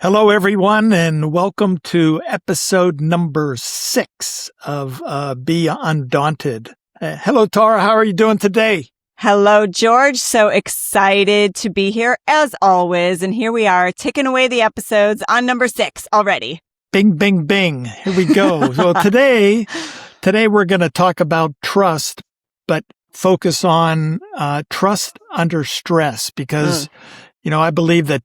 Hello, everyone, and welcome to episode number 6 of Be Undaunted. Hello, Tara. How are you doing today? Hello, George. So excited to be here as always. And here we are ticking away the episodes on number 6 already. Bing, bing, bing. Here we go. So today we're going to talk about trust, but focus on trust under stress because, I believe that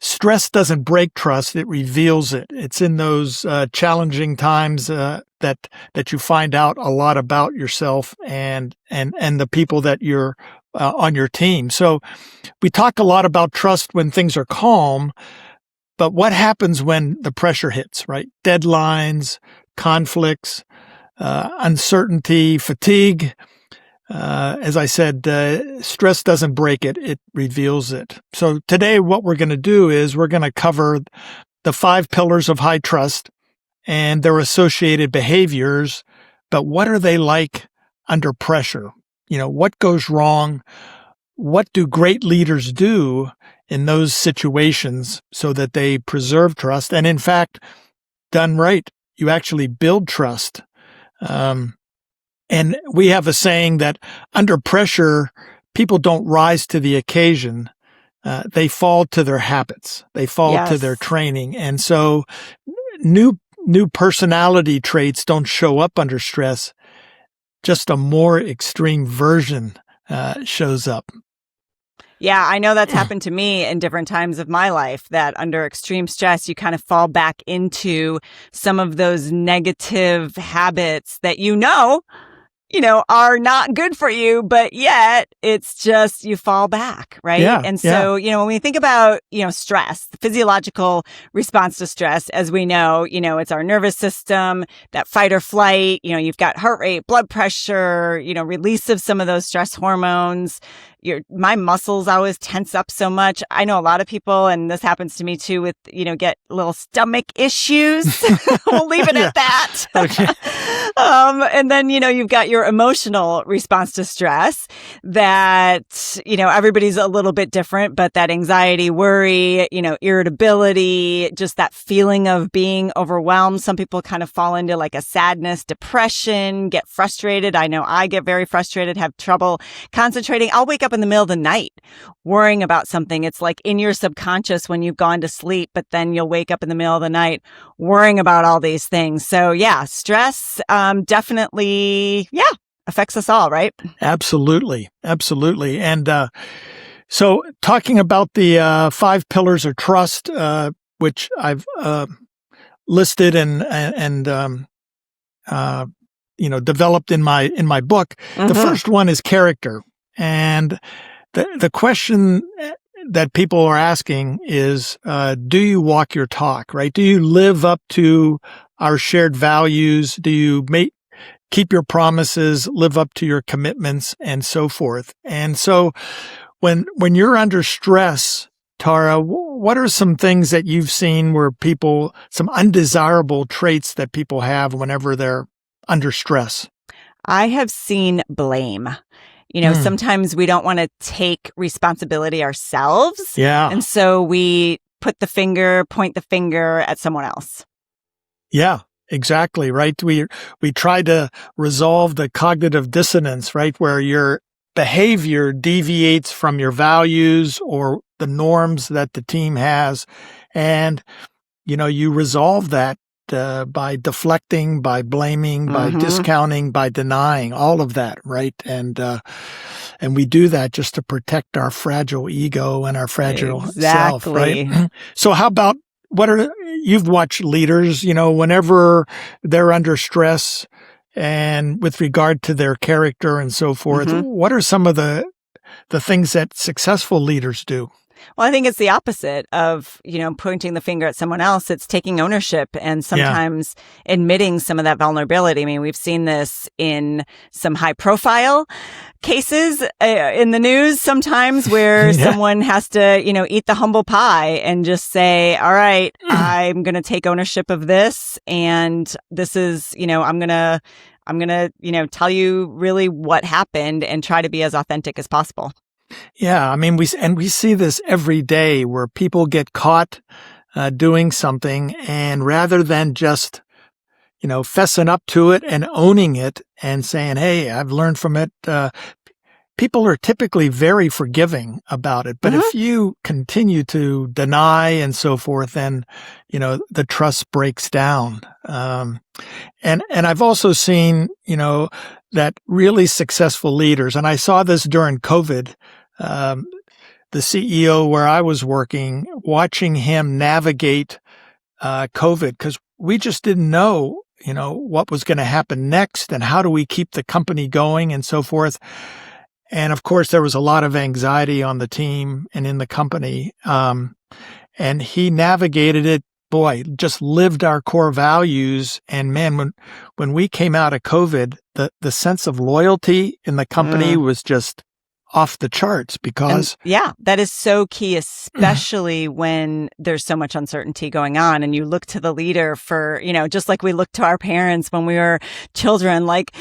stress doesn't break trust, it reveals it. It's in those challenging times that you find out a lot about yourself and the people that you're on your team. So we talk a lot about trust when things are calm, but what happens when the pressure hits, right? Deadlines, conflicts, uncertainty, fatigue. As I said, stress doesn't break it, it reveals it. So today what we're going to do is we're going to cover the 5 pillars of high trust and their associated behaviors, but what are they like under pressure? What goes wrong? What do great leaders do in those situations so that they preserve trust? And in fact, done right, you actually build trust. And we have a saying that under pressure, people don't rise to the occasion. They fall to their habits. They fall to their training. And so new personality traits don't show up under stress. Just a more extreme version shows up. Yeah, I know that's happened to me in different times of my life, that under extreme stress, you kind of fall back into some of those negative habits that are not good for you, but yet it's just you fall back, right? Yeah, and so, when we think about, stress, the physiological response to stress, as we know, it's our nervous system, that fight or flight, you've got heart rate, blood pressure, release of some of those stress hormones. My muscles always tense up so much. I know a lot of people, and this happens to me too, with, get little stomach issues. We'll leave it at that. Okay. And then, you've got your emotional response to stress that, everybody's a little bit different, but that anxiety, worry, irritability, just that feeling of being overwhelmed. Some people kind of fall into like a sadness, depression, get frustrated. I know I get very frustrated, have trouble concentrating. I'll wake up in the middle of the night worrying about something. It's like in your subconscious when you've gone to sleep, but then you'll wake up in the middle of the night worrying about all these things. So yeah, stress definitely, affects us all, right? Absolutely. And so talking about the 5 pillars of trust, which I've listed and developed in my book, the first one is character. And the question that people are asking is, do you walk your talk, right? Do you live up to our shared values? Do you keep your promises, live up to your commitments, and so forth? And so when you're under stress, Tara, what are some things that you've seen where some undesirable traits that people have whenever they're under stress? I have seen blame. Sometimes we don't want to take responsibility ourselves. Yeah. And so we point the finger at someone else. Yeah, exactly. Right. We try to resolve the cognitive dissonance, right? Where your behavior deviates from your values or the norms that the team has. And, you resolve that by deflecting, by blaming, by discounting, by denying, all of that, right? And we do that just to protect our fragile ego and our fragile self, right? So how about you've watched leaders, whenever they're under stress and with regard to their character and so forth, what are some of the things that successful leaders do? Well, I think it's the opposite of, pointing the finger at someone else. It's taking ownership and sometimes admitting some of that vulnerability. I mean, we've seen this in some high profile cases in the news sometimes where someone has to, eat the humble pie and just say, all right, I'm going to take ownership of this. And this is, I'm going to, tell you really what happened and try to be as authentic as possible. Yeah, I mean, we see this every day where people get caught doing something, and rather than just, fessing up to it and owning it and saying, hey, I've learned from it, people are typically very forgiving about it. But if you continue to deny and so forth, then, the trust breaks down. And I've also seen, that really successful leaders, and I saw this during COVID, the CEO where I was working, watching him navigate COVID, because we just didn't know, what was going to happen next and how do we keep the company going and so forth. And of course, there was a lot of anxiety on the team and in the company. And he navigated it, boy, just lived our core values. And man, when we came out of COVID, the sense of loyalty in the company was just off the charts because. And that is so key, especially when there's so much uncertainty going on and you look to the leader for, just like we look to our parents when we were children, like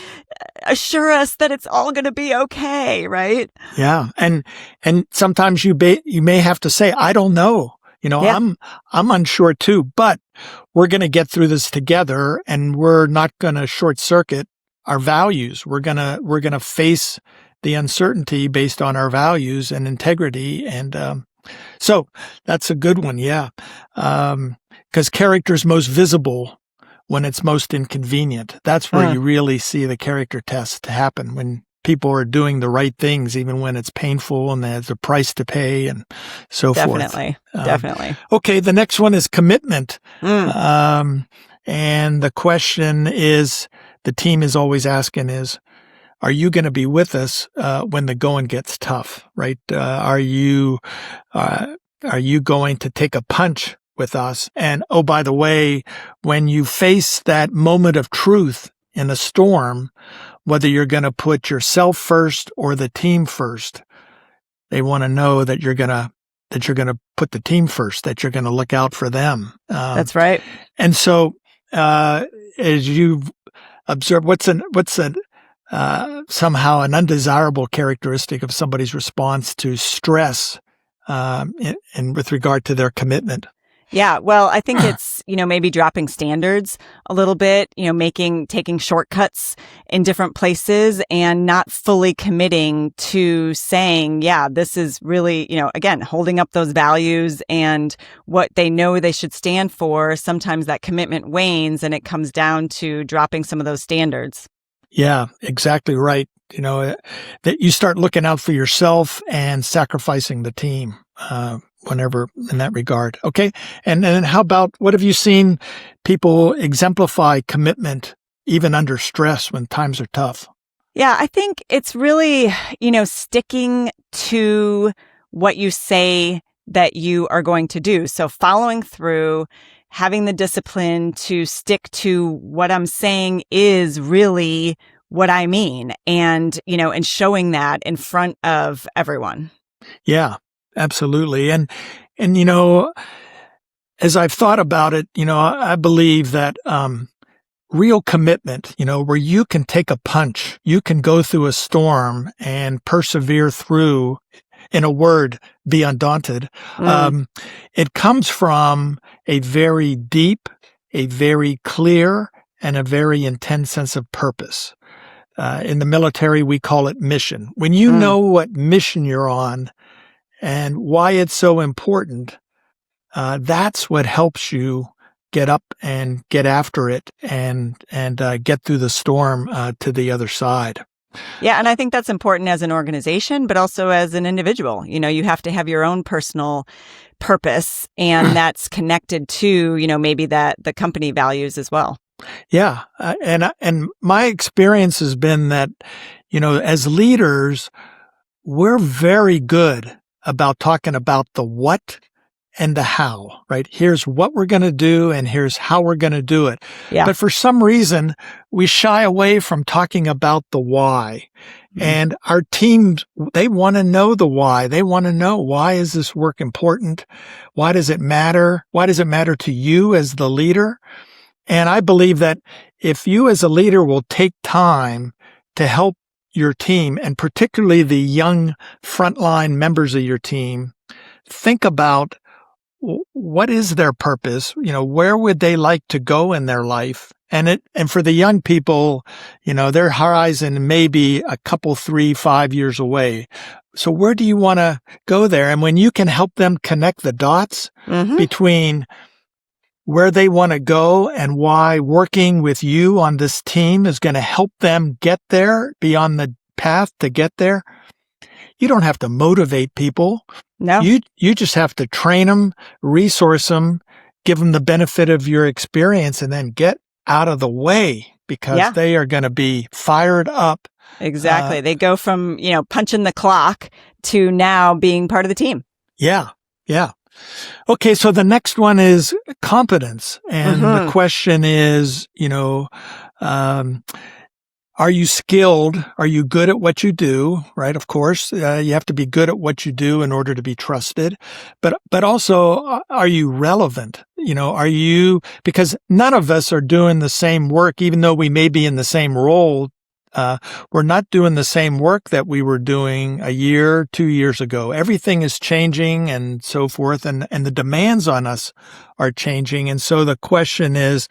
assure us that it's all going to be okay. Right. Yeah. And sometimes you may have to say, I don't know. I'm unsure too, but we're going to get through this together and we're not going to short circuit our values. We're going to face the uncertainty based on our values and integrity. And so that's a good one. Yeah. Because character is most visible when it's most inconvenient. That's where you really see the character test happen, when people are doing the right things, even when it's painful and there's a price to pay and so forth. Definitely. Okay. The next one is commitment. And the question is, the team is always asking is, are you going to be with us when the going gets tough, right? Are you going to take a punch with us? And oh, by the way, when you face that moment of truth in a storm, whether you're going to put yourself first or the team first, they want to know that you're going to put the team first, that you're going to look out for them. That's right. And so, as you've observed, what's somehow an undesirable characteristic of somebody's response to stress, and with regard to their commitment? Yeah, well, I think it's, maybe dropping standards a little bit, taking shortcuts in different places and not fully committing to saying, yeah, this is really, again, holding up those values and what they know they should stand for. Sometimes that commitment wanes and it comes down to dropping some of those standards. Yeah, exactly right. That you start looking out for yourself and sacrificing the team, whenever in that regard. Okay. And then how about, what have you seen people exemplify commitment even under stress when times are tough? Yeah, I think it's really, sticking to what you say that you are going to do. So following through, having the discipline to stick to what I'm saying is really what I mean, and, and showing that in front of everyone. Yeah, absolutely. And, as I've thought about it, I believe that, real commitment, where you can take a punch, you can go through a storm and persevere through, in a word, be undaunted. It comes from a very deep, a very clear, and a very intense sense of purpose. In the military, we call it mission. When you know what mission you're on and why it's so important, that's what helps you get up and get after it and get through the storm to the other side. Yeah, and I think that's important as an organization, but also as an individual. You have to have your own personal purpose, and that's connected to, maybe that the company values as well. Yeah, and my experience has been that, as leaders, we're very good about talking about the what and the how, right? Here's what we're going to do and here's how we're going to do it. Yeah. But for some reason, we shy away from talking about the why. And our teams, they want to know the why. They want to know, why is this work important? Why does it matter? Why does it matter to you as the leader? And I believe that if you as a leader will take time to help your team, and particularly the young frontline members of your team, think about what is their purpose? Where would they like to go in their life? And for the young people, their horizon may be a couple, 3, 5 years away. So where do you want to go there? And when you can help them connect the dots between where they want to go and why working with you on this team is going to help them get there, be on the path to get there, you don't have to motivate people. No. You just have to train them, resource them, give them the benefit of your experience, and then get out of the way because they are going to be fired up. Exactly. They go from, punching the clock to now being part of the team. Yeah. Yeah. Okay. So the next one is competence. And the question is, are you skilled? Are you good at what you do? Right. Of course, you have to be good at what you do in order to be trusted. But also, are you relevant? Because none of us are doing the same work, even though we may be in the same role. We're not doing the same work that we were doing a year, 2 years ago. Everything is changing and so forth. And the demands on us are changing. And so the question is,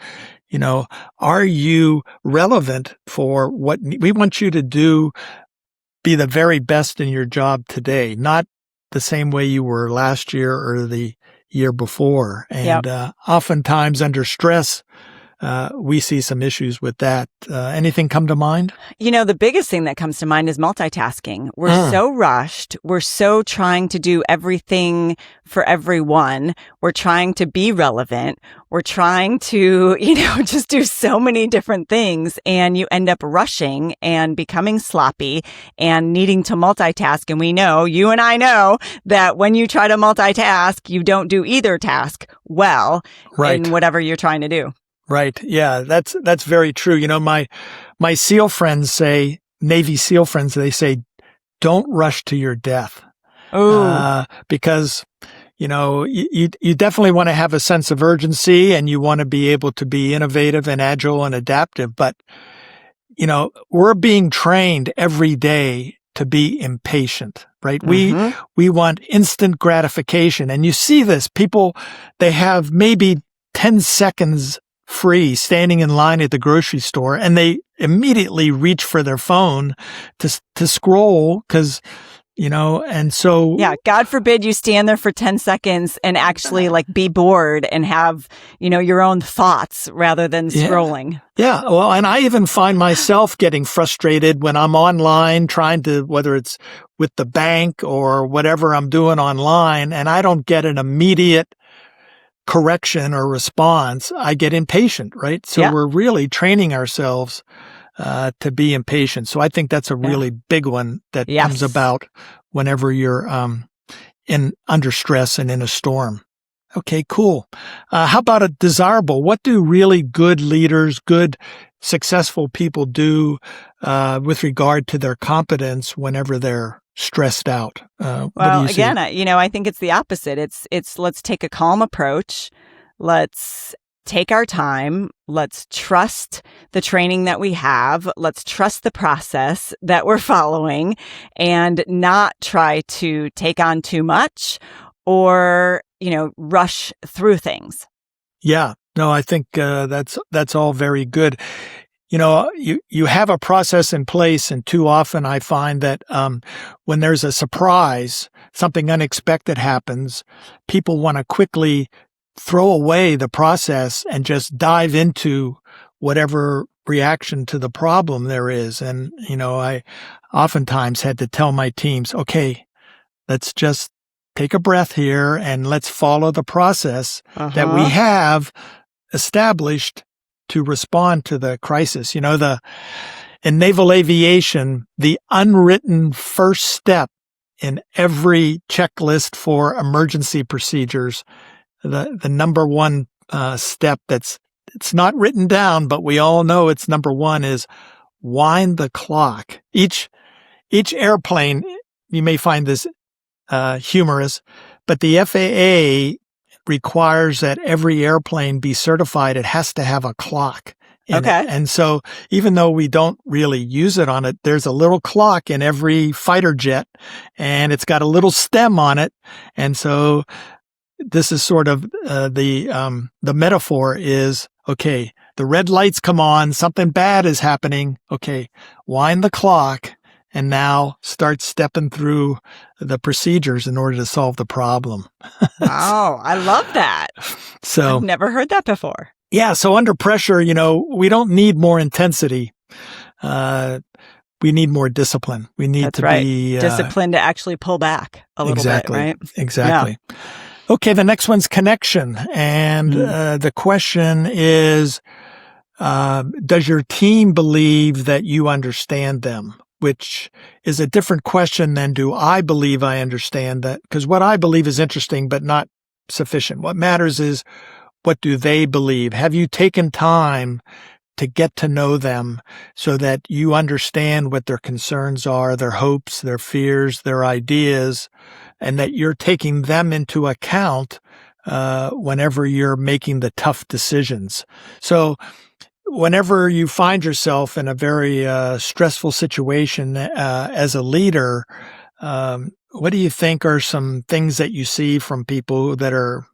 are you relevant for what we want you to do? Be the very best in your job today, not the same way you were last year or the year before. And oftentimes under stress, we see some issues with that. Anything come to mind? The biggest thing that comes to mind is multitasking. We're so rushed. We're so trying to do everything for everyone. We're trying to be relevant. We're trying to, just do so many different things. And you end up rushing and becoming sloppy and needing to multitask. And we know, you and I know, that when you try to multitask, you don't do either task well in whatever you're trying to do. Right. Yeah, that's very true. My SEAL friends say, Navy SEAL friends, they say, don't rush to your death. Because, you definitely want to have a sense of urgency and you want to be able to be innovative and agile and adaptive. But, we're being trained every day to be impatient, right? We want instant gratification. And you see this, people, they have maybe 10 seconds free standing in line at the grocery store and they immediately reach for their phone to scroll because, and so. Yeah. God forbid you stand there for 10 seconds and actually be bored and have, your own thoughts rather than scrolling. Yeah. Well, and I even find myself getting frustrated when I'm online trying to, whether it's with the bank or whatever I'm doing online, and I don't get an immediate correction or response, I get impatient, right? So we're really training ourselves to be impatient. So I think that's a really big one that comes about whenever you're under stress and in a storm. Okay, cool. How about a desirable? What do really good leaders, good successful people do with regard to their competence whenever they're stressed out? Well, again, I think it's the opposite. It's let's take a calm approach. Let's take our time. Let's trust the training that we have. Let's trust the process that we're following and not try to take on too much or, rush through things. Yeah, no, I think that's all very good. You have a process in place, and too often I find that when there's a surprise, something unexpected happens, people want to quickly throw away the process and just dive into whatever reaction to the problem there is. And, I oftentimes had to tell my teams, okay, let's just take a breath here and let's follow the process that we have established to respond to the crisis. In naval aviation, the unwritten first step in every checklist for emergency procedures, the number one step it's not written down, but we all know it's number one, is wind the clock. Each airplane, you may find this humorous, but the FAA requires that every airplane be certified. It has to have a clock in it. And so even though we don't really use it on it, there's a little clock in every fighter jet and it's got a little stem on it. And so this is sort of the metaphor is, okay, the red lights come on, something bad is happening. Okay, wind the clock and now start stepping through the procedures in order to solve the problem. Wow, I love that. So I've never heard that before. Yeah, so under pressure, we don't need more intensity. We need more discipline. We need That's to right. be disciplined to actually pull back a little bit, right? Exactly. Yeah. Okay, the next one's connection. And the question is, does your team believe that you understand them? Which is a different question than do I believe I understand that? Because what I believe is interesting, but not sufficient. What matters is, what do they believe? Have you taken time to get to know them so that you understand what their concerns are, their hopes, their fears, their ideas, and that you're taking them into account whenever you're making the tough decisions? So whenever you find yourself in a very stressful situation as a leader, what do you think are some things that you see from people that are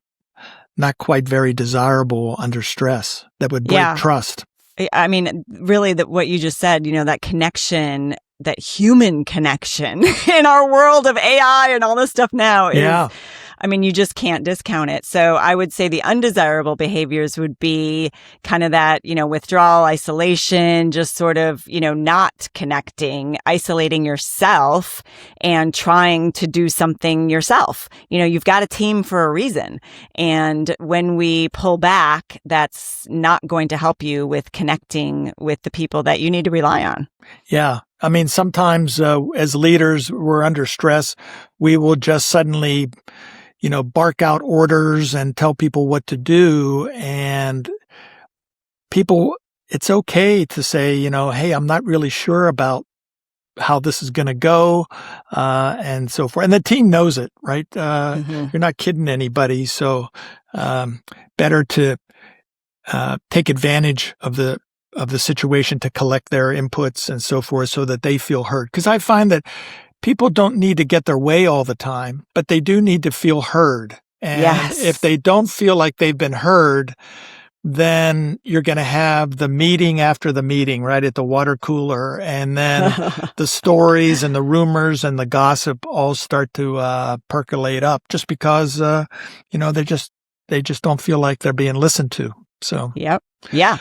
not quite very desirable under stress that would break trust? I mean, really, what you just said, that connection, that human connection in our world of AI and all this stuff now is, you just can't discount it. So I would say the undesirable behaviors would be kind of that, withdrawal, isolation, just sort of, not connecting, isolating yourself and trying to do something yourself. You've got a team for a reason. And when we pull back, that's not going to help you with connecting with the people that you need to rely on. Yeah. Sometimes as leaders, we're under stress. We will just suddenly bark out orders and tell people what to do. And people, it's okay to say, hey, I'm not really sure about how this is going to go, and so forth. And the team knows it, right? You're not kidding anybody. So, better to, take advantage of the situation to collect their inputs and so forth so that they feel heard. Because I find that people don't need to get their way all the time, but they do need to feel heard. And if they don't feel like they've been heard, then you're going to have the meeting after the meeting, right, at the water cooler. And then the stories and the rumors and the gossip all start to percolate up just because, they just don't feel like they're being listened to. So, Yep. Yeah.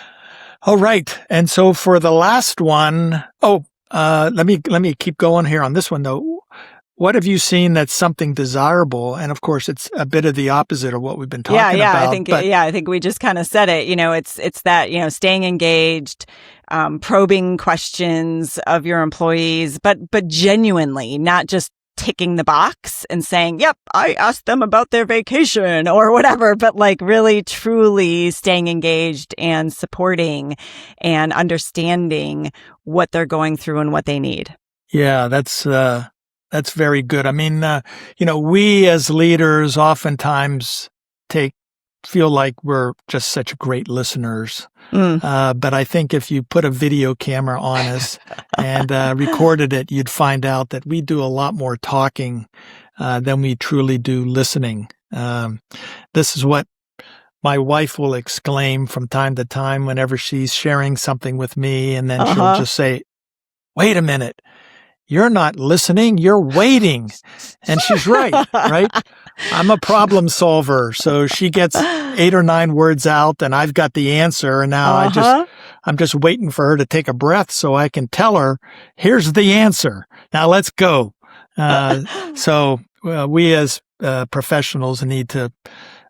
All right. And so for the last one, let me keep going here on this one though. What have you seen that's something desirable? And of course, it's a bit of the opposite of what we've been talking about. I think we just kind of said it. It's that staying engaged, probing questions of your employees, but genuinely, not just ticking the box and saying, "Yep, I asked them about their vacation" or whatever. But like really, truly staying engaged and supporting and understanding what they're going through and what they need. Yeah, that's very good. We as leaders oftentimes feel like we're just such great listeners. But I think if you put a video camera on us and recorded it, you'd find out that we do a lot more talking than we truly do listening. This is what my wife will exclaim from time to time whenever she's sharing something with me, and then she'll just say, "Wait a minute. You're not listening, you're waiting." And she's right, right? I'm a problem solver. So she gets 8 or 9 words out and I've got the answer. And now I'm just waiting for her to take a breath so I can tell her, here's the answer. Now let's go. So we as professionals need to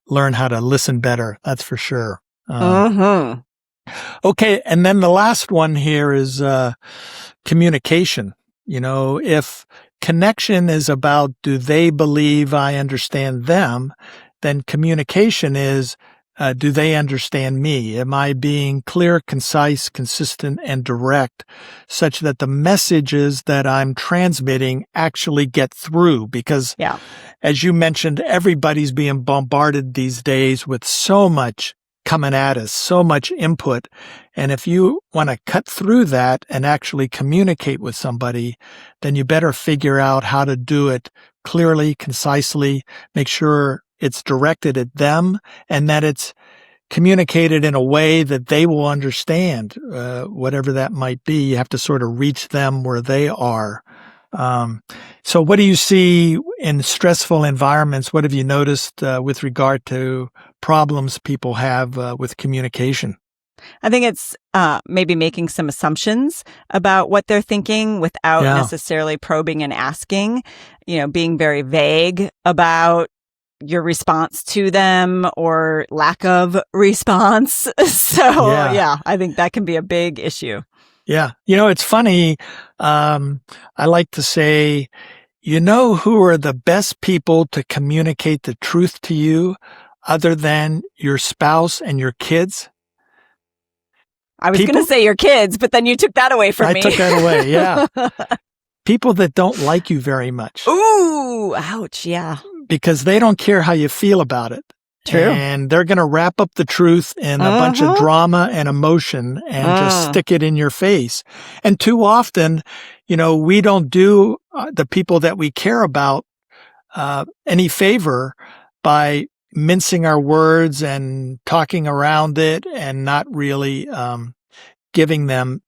learn how to listen better. That's for sure. Okay. And then the last one here is communication. If connection is about, do they believe I understand them? Then communication is, do they understand me? Am I being clear, concise, consistent, and direct such that the messages that I'm transmitting actually get through? Because as you mentioned, everybody's being bombarded these days with so much coming at us, so much input. And if you want to cut through that and actually communicate with somebody, then you better figure out how to do it clearly, concisely, make sure it's directed at them, and that it's communicated in a way that they will understand, whatever that might be. You have to sort of reach them where they are. So what do you see in stressful environments? What have you noticed with regard to problems people have with communication? I think it's maybe making some assumptions about what they're thinking without necessarily probing and asking, being very vague about your response to them or lack of response. So, I think that can be a big issue. Yeah. It's funny. I like to say, who are the best people to communicate the truth to you other than your spouse and your kids? I was going to say your kids, but then you took that away from me. I took that away, yeah. People that don't like you very much. Ooh, ouch, yeah. Because they don't care how you feel about it. True. And they're going to wrap up the truth in a bunch of drama and emotion and just stick it in your face. And too often, we don't do the people that we care about any favor by mincing our words and talking around it and not really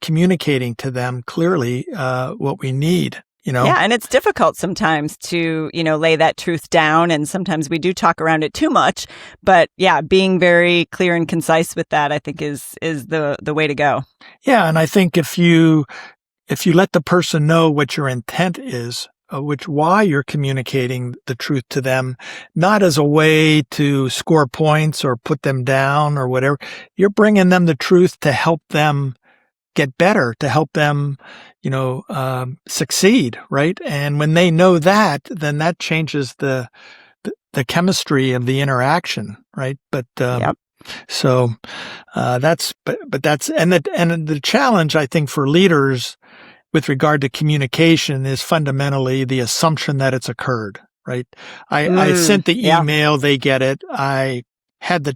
communicating to them clearly what we need. Yeah, and it's difficult sometimes to, lay that truth down. And sometimes we do talk around it too much. But yeah, being very clear and concise with that, I think is the way to go. Yeah, and I think if you let the person know what your intent is, why you're communicating the truth to them, not as a way to score points or put them down or whatever, you're bringing them the truth to help them get better, to help them, succeed, right? And when they know that, then that changes the chemistry of the interaction, right? But so that's the challenge, I think, for leaders with regard to communication is fundamentally the assumption that it's occurred, right? I sent the email, they get it. I had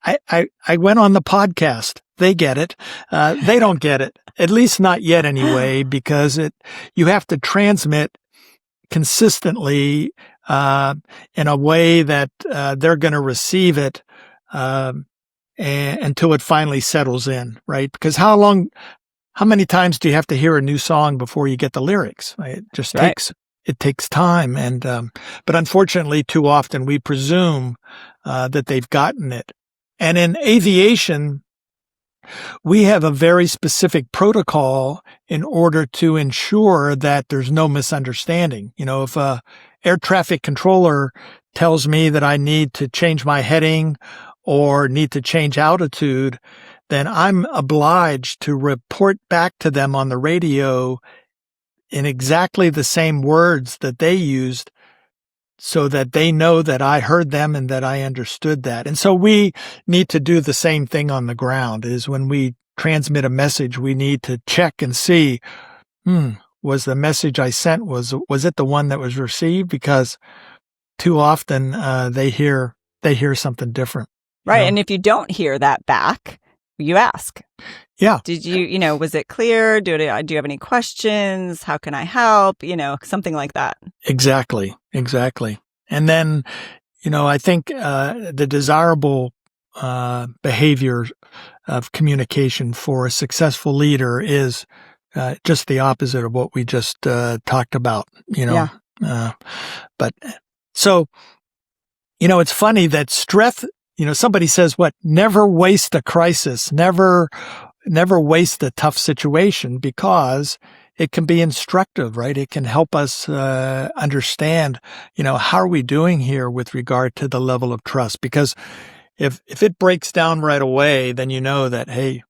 I went on the podcast. They get it. They don't get it, at least not yet anyway, because you have to transmit consistently in a way that they're going to receive it until it finally settles in, right? Because how many times do you have to hear a new song before you get the lyrics? It just takes time, and but unfortunately, too often we presume that they've gotten it. And in aviation, we have a very specific protocol in order to ensure that there's no misunderstanding. If a air traffic controller tells me that I need to change my heading or need to change altitude, then I'm obliged to report back to them on the radio in exactly the same words that they used, so that they know that I heard them and that I understood that. And so we need to do the same thing on the ground. Is when we transmit a message, we need to check and see, was the message I sent, was it the one that was received? Because too often they hear something different. Right. And if you don't hear that back, you ask. Yeah. Did you, was it clear? Do you have any questions? How can I help? Something like that. Exactly. And then, I think the desirable behavior of communication for a successful leader is just the opposite of what we just talked about, but so, it's funny that stress, somebody says never waste a crisis, never waste a tough situation, because it can be instructive, right? It can help us understand, how are we doing here with regard to the level of trust? Because if it breaks down right away, then you know that, hey,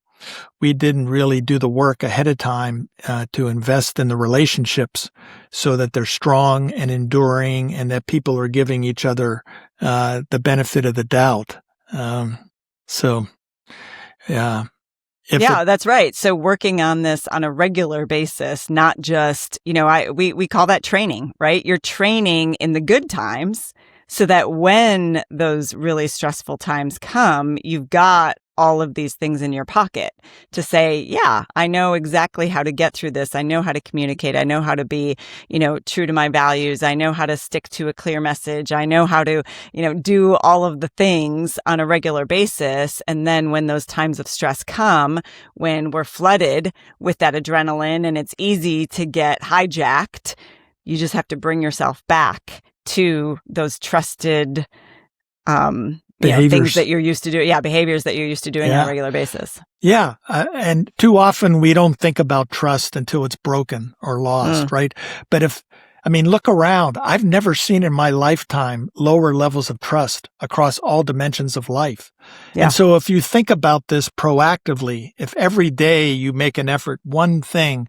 we didn't really do the work ahead of time to invest in the relationships so that they're strong and enduring, and that people are giving each other the benefit of the doubt. That's right. So working on this on a regular basis, not just, we call that training, right? You're training in the good times so that when those really stressful times come, you've got all of these things in your pocket to say, yeah, I know exactly how to get through this. I know how to communicate. I know how to be, true to my values. I know how to stick to a clear message. I know how to, do all of the things on a regular basis. And then when those times of stress come, when we're flooded with that adrenaline and it's easy to get hijacked, you just have to bring yourself back to those trusted things that you're used to doing. Yeah, behaviors that you're used to doing on a regular basis. Yeah. And too often we don't think about trust until it's broken or lost, right? But look around. I've never seen in my lifetime lower levels of trust across all dimensions of life. Yeah. And so if you think about this proactively, if every day you make an effort, one thing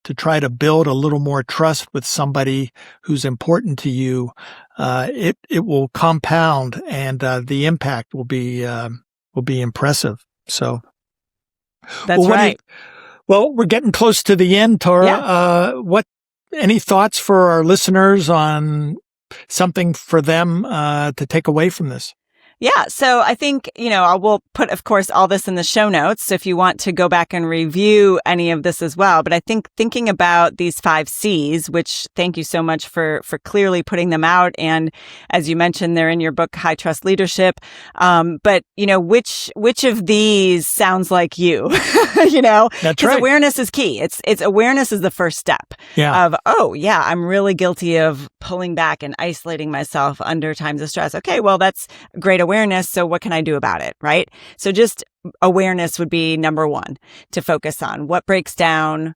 to try to build a little more trust with somebody who's important to you, it will compound and the impact will be impressive. So that's right. We're getting close to the end, Tara. Yeah. Any thoughts for our listeners on something for them to take away from this? Yeah. So I think, I will put, of course, all this in the show notes. So if you want to go back and review any of this as well. But I think thinking about these 5 C's, which thank you so much for clearly putting them out. And as you mentioned, they're in your book, High Trust Leadership. But, which of these sounds like you? That's right. Awareness is key. It's awareness is the first step of, I'm really guilty of pulling back and isolating myself under times of stress. Okay, well, that's great awareness. So what can I do about it? Right. So just awareness would be number 1 to focus on. What breaks down,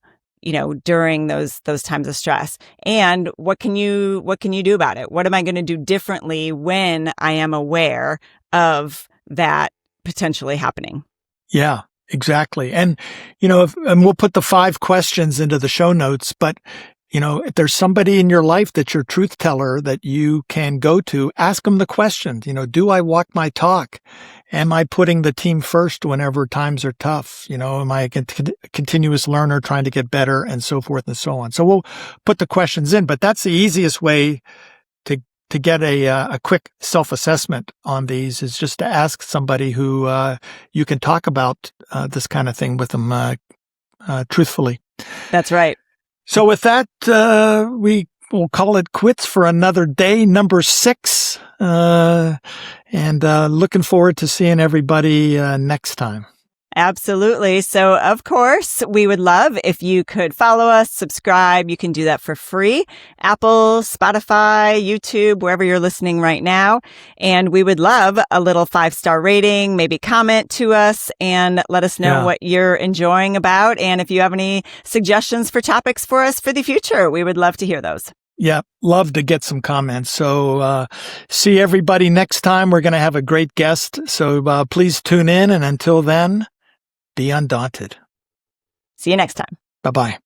during those times of stress, and what can you do about it? What am I going to do differently when I am aware of that potentially happening? Yeah, exactly. And, and we'll put the 5 questions into the show notes, but if there's somebody in your life that's your truth teller that you can go to, ask them the question, do I walk my talk? Am I putting the team first whenever times are tough? Am I a continuous learner trying to get better, and so forth and so on? So we'll put the questions in, but that's the easiest way to get a quick self-assessment on these, is just to ask somebody who you can talk about this kind of thing with them truthfully. That's right. So with that, we will call it quits for another day, number 6. And looking forward to seeing everybody next time. Absolutely. So, of course, we would love if you could follow us, subscribe. You can do that for free. Apple, Spotify, YouTube, wherever you're listening right now. And we would love a little 5-star rating, maybe comment to us and let us know what you're enjoying about. And if you have any suggestions for topics for us for the future, we would love to hear those. Yeah, love to get some comments. So see everybody next time. We're going to have a great guest. So please tune in. And until then, be undaunted. See you next time. Bye-bye.